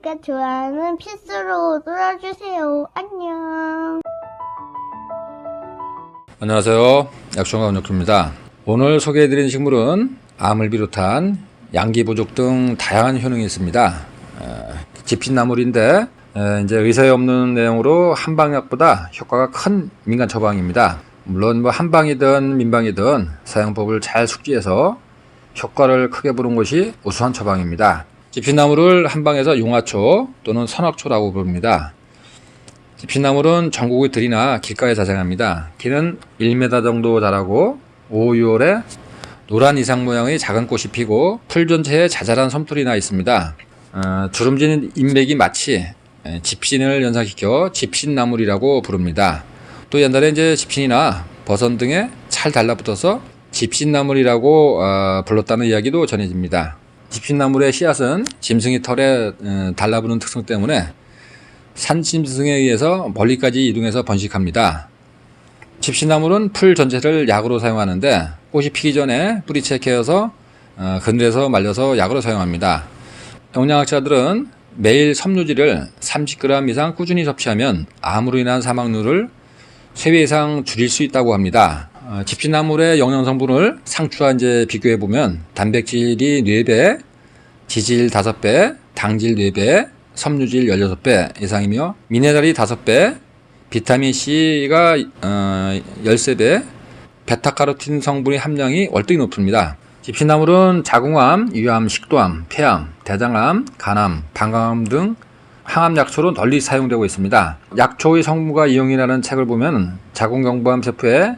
구독과 좋아요는 필수로 눌러주세요. 안녕. 안녕하세요. 약초가 원혁주입니다. 오늘 소개해드린 식물은 암을 비롯한 양기 부족 등 다양한 효능이 있습니다. 집신나물인데 이제 의사에 없는 내용으로 한방약보다 효과가 큰 민간 처방입니다. 물론 뭐 한방이든 민방이든 사용법을 잘 숙지해서 효과를 크게 보는 것이 우수한 처방입니다. 집신나물을 한방에서 용화초 또는 선악초라고 부릅니다. 집신나물은 전국의 들이나 길가에 자생합니다. 키는 1m 정도 자라고 5, 6월에 노란 이상 모양의 작은 꽃이 피고 풀 전체에 자잘한 섬돌이 나 있습니다. 주름진 인맥이 마치 집신을 연상시켜 집신나물이라고 부릅니다. 또 옛날에 이제 집신이나 버선 등에 잘 달라붙어서 집신나물이라고 불렀다는 이야기도 전해집니다. 집신나물의 씨앗은 짐승이 털에 달라붙는 특성 때문에 산짐승에 의해서 멀리까지 이동해서 번식합니다. 집신나물은 풀 전체를 약으로 사용하는데 꽃이 피기 전에 뿌리채 캐어서 그늘에서 말려서 약으로 사용합니다. 영양학자들은 매일 섬유질을 30g 이상 꾸준히 섭취하면 암으로 인한 사망률을 3배 이상 줄일 수 있다고 합니다. 집신나물의 영양 성분을 상추와 이제 비교해 보면 단백질이 4배, 지질 5배, 당질 4배, 섬유질 16배 이상이며 미네랄이 5배, 비타민 C가 13배, 베타카로틴 성분의 함량이 월등히 높습니다. 집신나물은 자궁암, 위암, 식도암, 폐암, 대장암, 간암, 방광암 등 항암 약초로 널리 사용되고 있습니다. 약초의 성분과 이용이라는 책을 보면 자궁경부암 세포에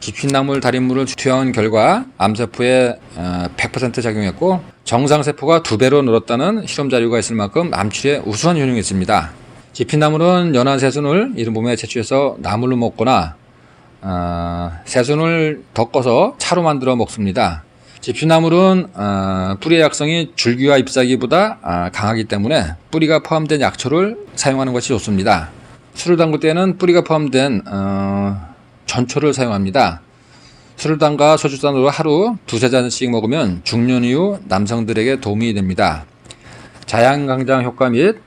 집신나물 달인물을 투여한 결과 암세포에 100% 작용했고 정상세포가 2배로 늘었다는 실험 자료가 있을 만큼 암치료에 우수한 효능이 있습니다. 집신나물은 연한 새순을 이른 봄에 채취해서 나물로 먹거나 새순을 덮어서 차로 만들어 먹습니다. 집신나물은 뿌리의 약성이 줄기와 잎사귀보다 강하기 때문에 뿌리가 포함된 약초를 사용하는 것이 좋습니다. 술을 담글 때는 뿌리가 포함된 전초를 사용합니다. 술을 담가 소주잔으로 하루 2-3잔씩 먹으면 중년 이후 남성들에게 도움이 됩니다. 자양강장 효과 및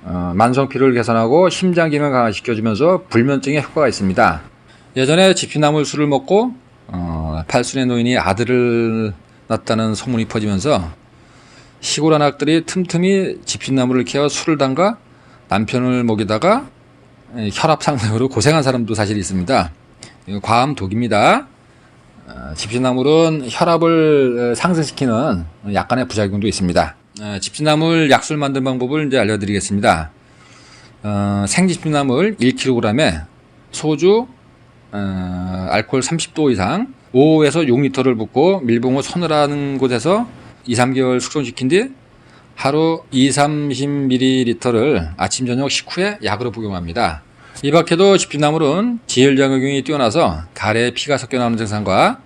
만성피로를 개선하고 심장 기능을 강화시켜주면서 불면증에 효과가 있습니다. 예전에 집신나물 술을 먹고 팔순의 노인이 아들을 낳았다는 소문이 퍼지면서 시골 안악들이 틈틈이 집신나물을 캐어 술을 담가 남편을 먹이다가 혈압 상승으로 고생한 사람도 사실 있습니다. 과암 독입니다. 집신나물은 혈압을 상승시키는 약간의 부작용도 있습니다. 집신나물 약술 만드는 방법을 이제 알려드리겠습니다. 생집신나물 1kg에 소주, 알코올 30도 이상 5에서 6리터를 붓고 밀봉 후 서늘한 곳에서 2-3개월 숙성시킨 뒤 하루 2-30ml를 아침 저녁 식후에 약으로 복용합니다. 이 밖에도 집신나물은 지혈작용이 뛰어나서 가래에 피가 섞여 나오는 증상과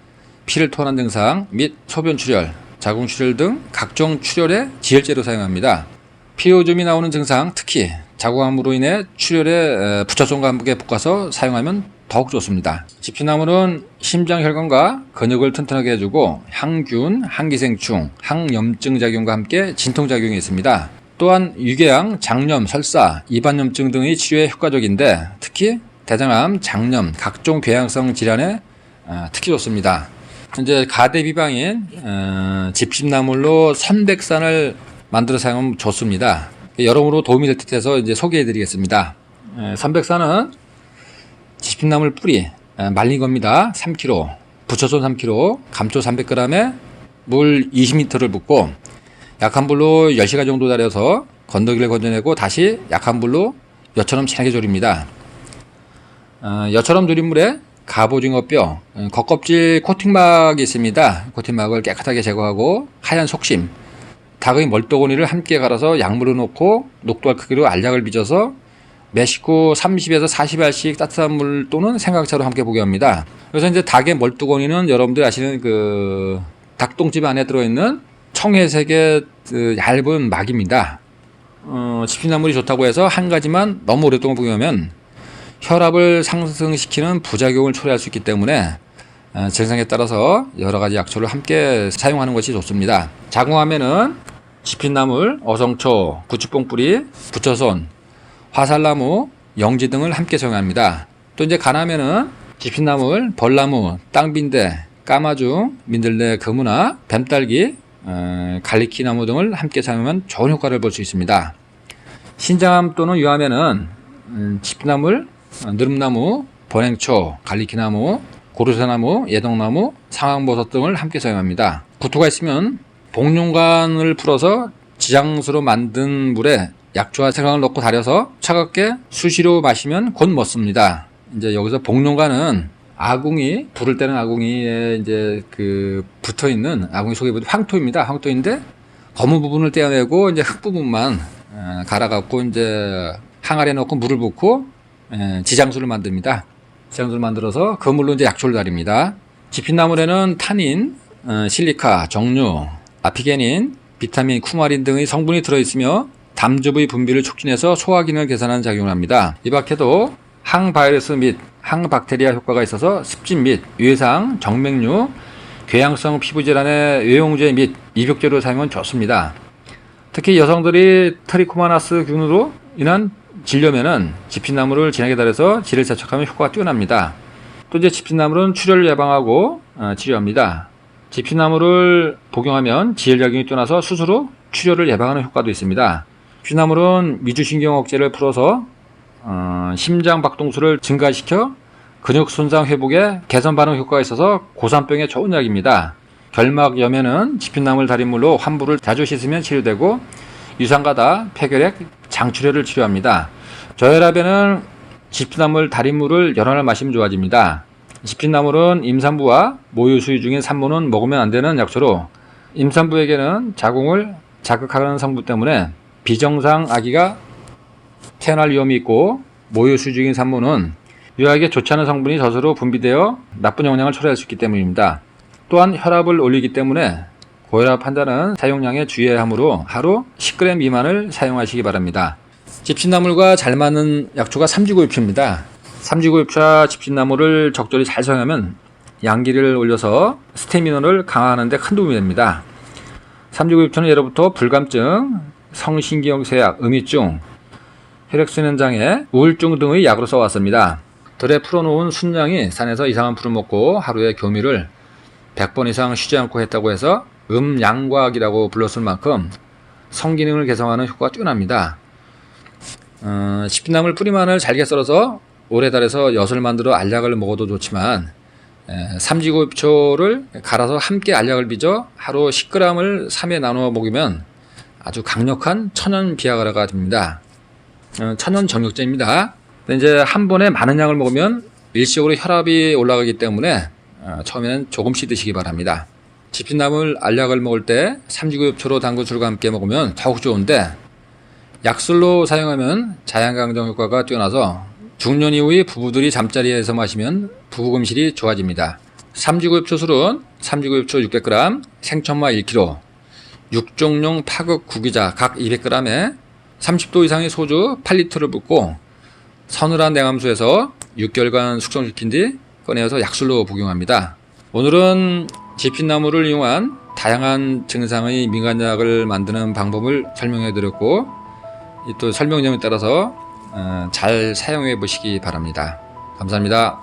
피를 토하는 증상 및 소변 출혈, 자궁 출혈 등 각종 출혈에 지혈제로 사용합니다. 피오줌이 나오는 증상, 특히 자궁암으로 인해 출혈에 부차종과 함께 볶아서 사용하면 더욱 좋습니다. 집신나물은 심장 혈관과 근육을 튼튼하게 해주고 항균, 항기생충, 항염증 작용과 함께 진통작용이 있습니다. 또한 유궤양, 장염, 설사, 입안염증 등의 치료에 효과적인데 특히 대장암, 장염, 각종 궤양성 질환에 특히 좋습니다. 이제 가대 비방인 집신나물로 선백산을 만들어 사용하면 좋습니다. 여러모로 도움이 될 듯해서 이제 소개해드리겠습니다. 선백산은 집신나물 뿌리 말린 겁니다. 3kg, 부초손 3kg, 감초 300g에 물 20리터를 붓고 약한 불로 10시간 정도 달여서 건더기를 건져내고 다시 약한 불로 엿처럼 진하게 졸입니다. 엿처럼 졸인 물에 갑오징어 뼈, 겉껍질 코팅막이 있습니다. 코팅막을 깨끗하게 제거하고 하얀 속심, 닭의 멀도고니를 함께 갈아서 약물을 넣고 녹두알 크기로 알약을 빚어서 매 식후 30에서 40알씩 따뜻한 물 또는 생강차로 함께 복용합니다. 그래서 이제 닭의 멀두거니는 여러분들 아시는 그 닭똥집 안에 들어있는 청회색의 그 얇은 막입니다. 집신나물이 좋다고 해서 한 가지만 너무 오랫동안 복용하면 혈압을 상승시키는 부작용을 초래할 수 있기 때문에 증상에 따라서 여러 가지 약초를 함께 사용하는 것이 좋습니다. 자궁암에는 지핏나물, 어성초, 구추뽕뿌리, 부처손, 화살나무, 영지 등을 함께 사용합니다. 또 이제 간하면은 지핏나물, 벌나무, 땅빈대, 까마중, 민들레, 거무나, 뱀딸기, 갈리키나무 등을 함께 사용하면 좋은 효과를 볼 수 있습니다. 신장암 또는 유암에는 지핏나물, 느릅나무, 번행초, 갈리키나무, 고르쇠나무, 예동나무, 상황버섯 등을 함께 사용합니다. 구토가 있으면 복륜간을 풀어서 지장수로 만든 물에 약초와 생강을 넣고 달여서 차갑게 수시로 마시면 곧 멎습니다. 이제 여기서 복륜간은 아궁이, 불을 때는 아궁이에 이제 그 붙어 있는 아궁이 속에 황토입니다. 황토인데 검은 부분을 떼어내고 이제 흙 부분만 갈아갖고 이제 항아리에 넣고 물을 붓고 지장수를 만듭니다. 지장수를 만들어서 그 물로 이제 약초를 달입니다. 지핏나물에는 타닌, 실리카, 정류, 아피게닌, 비타민, 쿠마린 등의 성분이 들어있으며 담즙의 분비를 촉진해서 소화 기능을 개선하는 작용을 합니다. 이 밖에도 항바이러스 및 항박테리아 효과가 있어서 습진 및 외상, 정맥류, 궤양성 피부질환의 외용제 및 입욕제로 사용은 좋습니다. 특히 여성들이 트리코모나스 균으로 인한 질염에는 지핏나물을 진하게 달여서 질을 세척하면 효과가 뛰어납니다. 또 이제 지핏나물은 출혈을 예방하고 치료합니다. 지핏나물을 복용하면 지혈작용이 뛰어나서 스스로 출혈을 예방하는 효과도 있습니다. 지핏나물은 미주신경 억제를 풀어서 심장 박동수를 증가시켜 근육 손상 회복에 개선 반응 효과가 있어서 고산병에 좋은 약입니다. 결막염에는 지핏나물 달인물로 환부를 자주 씻으면 치료되고 유산가다, 폐결핵, 장출혈을 치료합니다. 저혈압에는 지핏나물 달인물을 여러 날 마시면 좋아집니다. 지핏나물은 임산부와 모유 수유 중인 산모는 먹으면 안 되는 약초로 임산부에게는 자궁을 자극하는 성분 때문에 비정상 아기가 태어날 위험이 있고 모유 수유 중인 산모는 유아에게 좋지 않은 성분이 젖으로 분비되어 나쁜 영향을 초래할 수 있기 때문입니다. 또한 혈압을 올리기 때문에 고혈압 환자는 사용량에 주의해야 하므로 하루 10g 미만을 사용하시기 바랍니다. 지핏나물과 잘 맞는 약초가 삼지구엽초입니다. 삼지구엽초와 지핏나물을 적절히 잘 사용하면 양기를 올려서 스태미너를 강화하는 데 큰 도움이 됩니다. 삼지구엽초는 예로부터 불감증, 성신경쇠약, 음이증, 혈액순환장애, 우울증 등의 약으로 써왔습니다. 들에 풀어놓은 순양이 산에서 이상한 풀을 먹고 하루에 교미를 100번 이상 쉬지 않고 했다고 해서 음양과학이라고 불렀을 만큼 성기능을 개선하는 효과가 뛰어납니다. 지핏나물 뿌리만을 잘게 썰어서 오래 달여서 엿을 만들어 알약을 먹어도 좋지만 삼지구엽초를 갈아서 함께 알약을 빚어 하루 10g을 3회 나누어 먹으면 아주 강력한 천연 비아그라가 됩니다. 천연 정력제입니다. 이제 한 번에 많은 양을 먹으면 일시적으로 혈압이 올라가기 때문에 처음에는 조금씩 드시기 바랍니다. 지핏나물 알약을 먹을 때 삼지구엽초로 담근 술과 함께 먹으면 더욱 좋은데 약술로 사용하면 자양강정 효과가 뛰어나서 중년 이후의 부부들이 잠자리에서 마시면 부부금실이 좋아집니다. 삼지구엽초 술은 삼지구엽초 600g, 생천마 1kg, 육종용 파극 구기자 각 200g에 30도 이상의 소주 8리터를 붓고 서늘한 냉함수에서 6개월간 숙성시킨 뒤 꺼내어서 약술로 복용합니다. 오늘은 지핏나물을 이용한 다양한 증상의 민간약을 만드는 방법을 설명해 드렸고 또 설명 내용에 따라서 잘 사용해 보시기 바랍니다. 감사합니다.